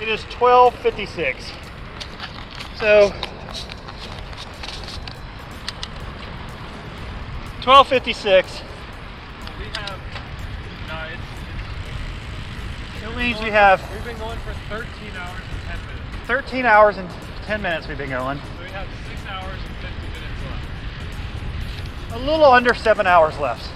It is 12:56. So 12:56. We have, it means we have. We've been going for 13 hours and 10 minutes. 13 hours and 10 minutes we've been going. So we have 6 hours and 50 minutes left. A little under 7 hours left.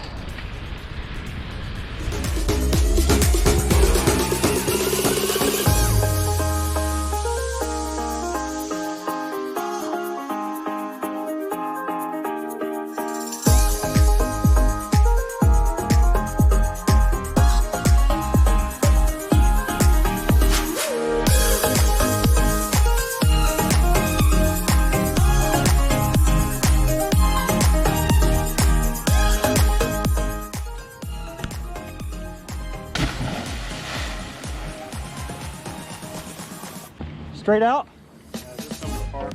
Straight out? Just come apart.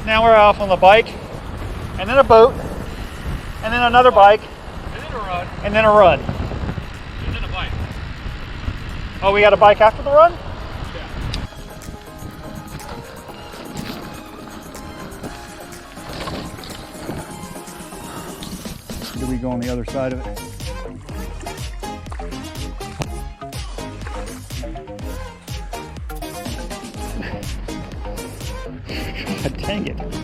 Now we're off on the bike, and then a boat, and then another bike, And then a run. and then a run. And then a bike. Oh, we got a bike after the run? Yeah. Do we go on the other side of it? God dang it.